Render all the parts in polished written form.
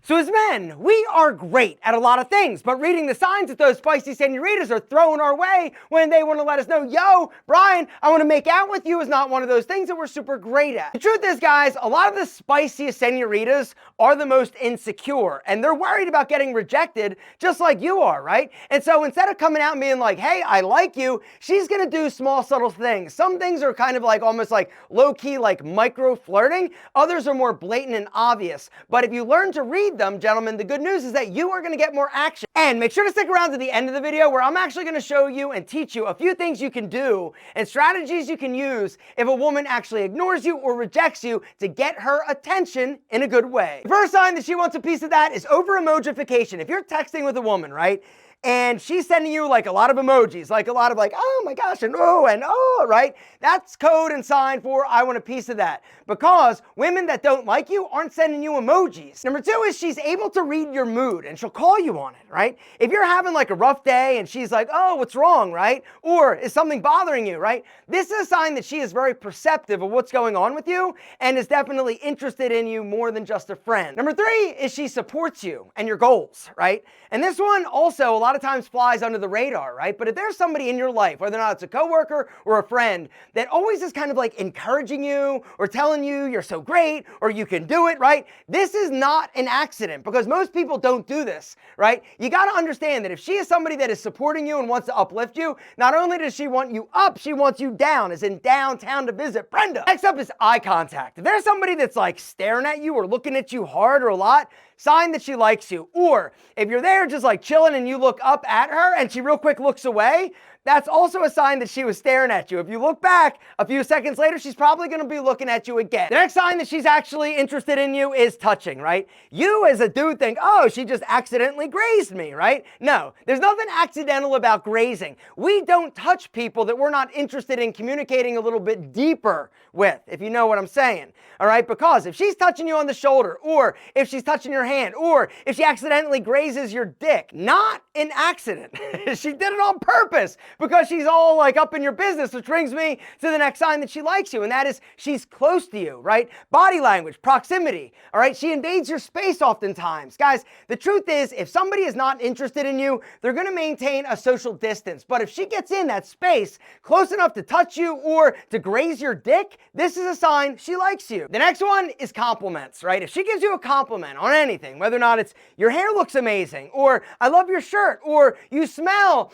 So as men, we are great at a lot of things, but reading the signs that those spicy senoritas are throwing our way when they want to let us know, yo, Brian, I want to make out with you is not one of those things that we're super great at. The truth is, guys, a lot of the spiciest senoritas are the most insecure, and they're worried about getting rejected just like you are, right? And so instead of coming out and being like, hey, I like you, she's going to do small, subtle things. Some things are kind of like almost like low-key, like micro-flirting. Others are more blatant and obvious. But if you learn to read them, gentlemen, the good news is that you are going to get more action. And make sure to stick around to the end of the video where I'm actually going to show you and teach you a few things you can do and strategies you can use if a woman actually ignores you or rejects you to get her attention in a good way. The first sign that she wants a piece of that is over-emojification. If you're texting with a woman, right, and she's sending you like a lot of emojis, like a lot of like, oh my gosh, and oh, right? That's code and sign for I want a piece of that. Because women that don't like you aren't sending you emojis. Number two is she's able to read your mood and she'll call you on it, right? If you're having like a rough day and she's like, oh, what's wrong, right? Or is something bothering you, right? This is a sign that she is very perceptive of what's going on with you and is definitely interested in you more than just a friend. Number three is she supports you and your goals, right? And this one also a lot of times flies under the radar, right? But if there's somebody in your life, whether or not it's a coworker or a friend, that always is kind of like encouraging you or telling you you're so great or you can do it, right? This is not an accident because most people don't do this, right? You got to understand that if she is somebody that is supporting you and wants to uplift you, not only does she want you up, she wants you down, as in downtown to visit Brenda. Next up is eye contact. If there's somebody that's like staring at you or looking at you hard or a lot, sign that she likes you. Or if you're there just like chilling and you look up at her and she real quick looks away, that's also a sign that she was staring at you. If you look back a few seconds later, she's probably going to be looking at you again. The next sign that she's actually interested in you is touching, right? You as a dude think, oh, she just accidentally grazed me, right? No, there's nothing accidental about grazing. We don't touch people that we're not interested in communicating a little bit deeper with, if you know what I'm saying. All right, because if she's touching you on the shoulder, or if she's touching your hand, or if she accidentally grazes your dick, not an accident. She did it on purpose because she's all like up in your business, which brings me to the next sign that she likes you, and that is she's close to you, right? Body language, proximity, all right? She invades your space oftentimes. Guys, the truth is if somebody is not interested in you, they're going to maintain a social distance. But if she gets in that space close enough to touch you or to graze your dick, this is a sign she likes you. The next one is compliments, right? If she gives you a compliment on anything, whether or not it's your hair looks amazing, or I love your shirt, or you smell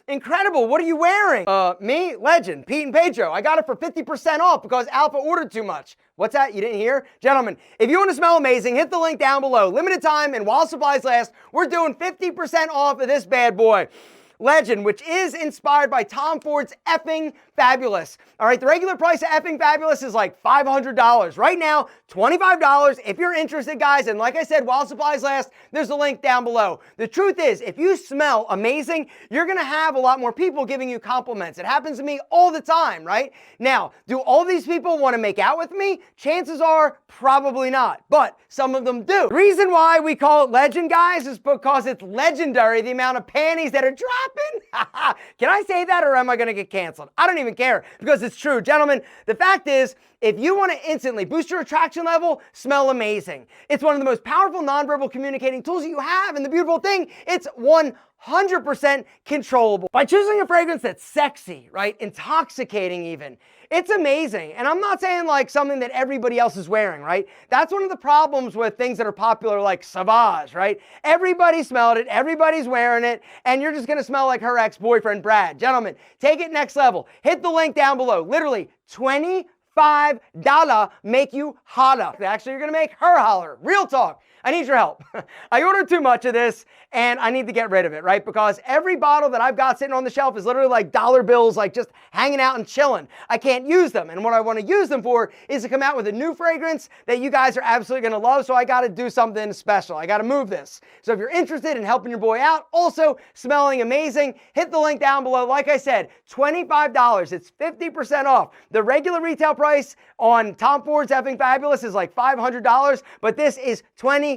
incredible, what are you wearing? Me, Legend, Pete and Pedro. I got it for 50% off because Alpha ordered too much. What's that? You didn't hear? Gentlemen, if you want to smell amazing, hit the link down below. Limited time and while supplies last, we're doing 50% off of this bad boy. Legend, which is inspired by Tom Ford's Effing Fabulous. All right, the regular price of Effing Fabulous is like $500. Right now, $25 if you're interested, guys. And like I said, while supplies last, there's a link down below. The truth is, if you smell amazing, you're going to have a lot more people giving you compliments. It happens to me all the time, right? Now, do all these people want to make out with me? Chances are probably not, but some of them do. The reason why we call it Legend, guys, is because it's legendary, the amount of panties that are dropping. Can I say that or am I going to get canceled? I don't even care because it's true. Gentlemen, the fact is, if you want to instantly boost your attraction level, smell amazing. It's one of the most powerful nonverbal communicating tools you have, and the beautiful thing, it's 100% controllable. By choosing a fragrance that's sexy, right, intoxicating even, it's amazing. And I'm not saying like something that everybody else is wearing, right? That's one of the problems with things that are popular like Sauvage, right? Everybody smelled it, everybody's wearing it, and you're just gonna smell like her ex-boyfriend, Brad. Gentlemen, take it next level. Hit the link down below. Literally, $25 make you holler. Actually, you're gonna make her holler. Real talk. I need your help. I ordered too much of this and I need to get rid of it, right? Because every bottle that I've got sitting on the shelf is literally like dollar bills, like just hanging out and chilling. I can't use them. And what I want to use them for is to come out with a new fragrance that you guys are absolutely going to love. So I got to do something special. I got to move this. So if you're interested in helping your boy out, also smelling amazing, hit the link down below. Like I said, $25. It's 50% off. The regular retail price on Tom Ford's Effing Fabulous is like $500, but this is $25.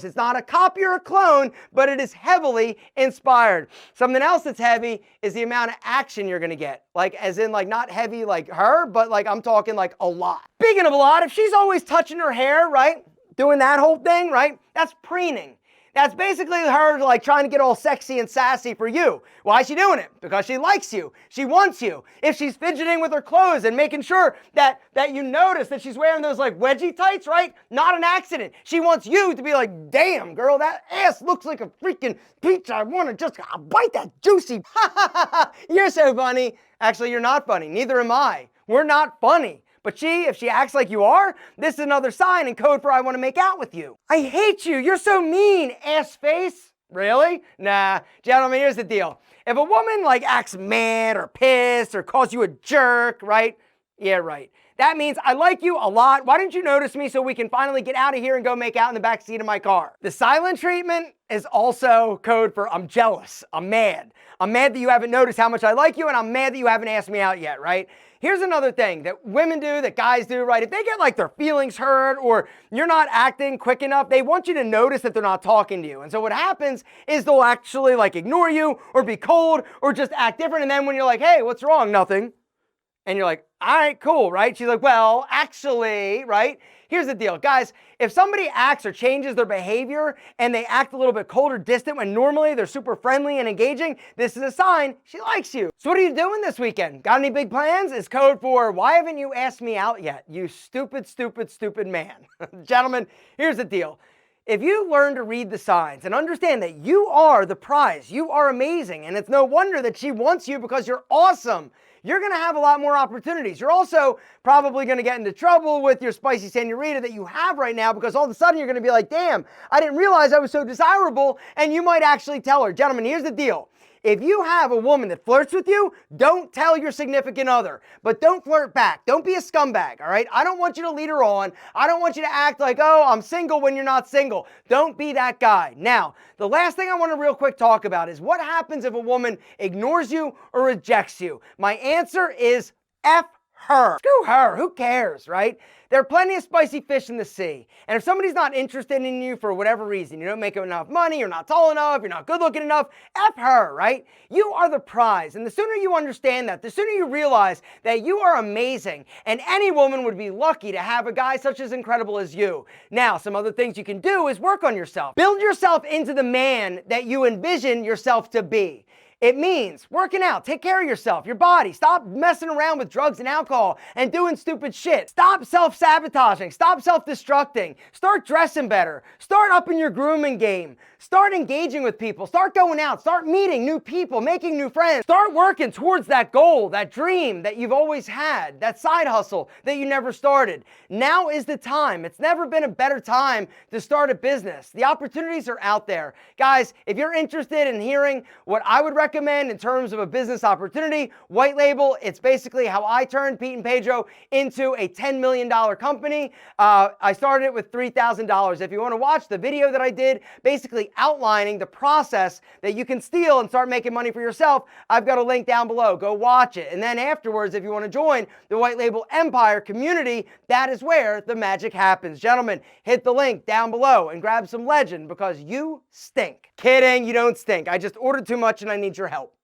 It's not a copy or a clone, but it is heavily inspired. Something else that's heavy is the amount of action you're going to get. Like, as in, like, not heavy like her, but like I'm talking like a lot. Speaking of a lot, if she's always touching her hair, right? doing that whole thing, right? That's preening. That's basically her like trying to get all sexy and sassy for you. Why is she doing it? Because she likes you. She wants you. If she's fidgeting with her clothes and making sure that you notice that she's wearing those like wedgie tights, right? Not an accident. She wants you to be like, damn, girl, that ass looks like a freaking pizza. I want to just bite that juicy. You're so funny. Actually, you're not funny. Neither am I. We're not funny. But if she acts like you are, this is another sign and code for I want to make out with you. I hate you. You're so mean, ass face. Really? Nah. Gentlemen, here's the deal. If a woman like acts mad or pissed or calls you a jerk, right? Yeah, right. That means I like you a lot. Why didn't you notice me so we can finally get out of here and go make out in the back seat of my car? The silent treatment is also code for I'm jealous. I'm mad. I'm mad that you haven't noticed how much I like you, and I'm mad that you haven't asked me out yet, right? Here's another thing that women do, that guys do, right? If they get like their feelings hurt or you're not acting quick enough, they want you to notice that they're not talking to you. And so what happens is they'll actually like ignore you or be cold or just act different. And then when you're like, hey, what's wrong? Nothing. And you're like, all right, cool, right? She's like, well, actually, right? Here's the deal, guys. If somebody acts or changes their behavior and they act a little bit cold or distant when normally they're super friendly and engaging, this is a sign she likes you. So what are you doing this weekend? Got any big plans? It's code for why haven't you asked me out yet? You stupid, stupid, stupid man. Gentlemen, here's the deal. If you learn to read the signs and understand that you are the prize, you are amazing, and it's no wonder that she wants you because you're awesome, you're going to have a lot more opportunities. You're also probably going to get into trouble with your spicy senorita that you have right now because all of a sudden you're going to be like, damn, I didn't realize I was so desirable, and you might actually tell her. Gentlemen, here's the deal. If you have a woman that flirts with you, don't tell your significant other, but don't flirt back. Don't be a scumbag, all right? I don't want you to lead her on. I don't want you to act like, oh, I'm single when you're not single. Don't be that guy. Now, the last thing I want to real quick talk about is what happens if a woman ignores you or rejects you. My answer is F her. Screw her. Who cares, right? There are plenty of spicy fish in the sea. And if somebody's not interested in you for whatever reason, you don't make enough money, you're not tall enough, you're not good looking enough, F her, right? You are the prize. And the sooner you understand that, the sooner you realize that you are amazing. And any woman would be lucky to have a guy such as incredible as you. Now, some other things you can do is work on yourself. Build yourself into the man that you envision yourself to be. It means working out, take care of yourself, your body. Stop messing around with drugs and alcohol and doing stupid shit. Stop self-sabotaging. Stop self-destructing. Start dressing better. Start upping your grooming game. Start engaging with people. Start going out. Start meeting new people, making new friends. Start working towards that goal, that dream that you've always had, that side hustle that you never started. Now is the time. It's never been a better time to start a business. The opportunities are out there. Guys, if you're interested in hearing what I would recommend in terms of a business opportunity, white label, it's basically how I turned Pete and Pedro into a $10 million company. I started it with $3,000. If you want to watch the video that I did, basically outlining the process that you can steal and start making money for yourself, I've got a link down below. Go watch it. And then afterwards, if you want to join the White Label Empire community, that is where the magic happens. Gentlemen, hit the link down below and grab some legend because you stink. Kidding, you don't stink. I just ordered too much and I need your help.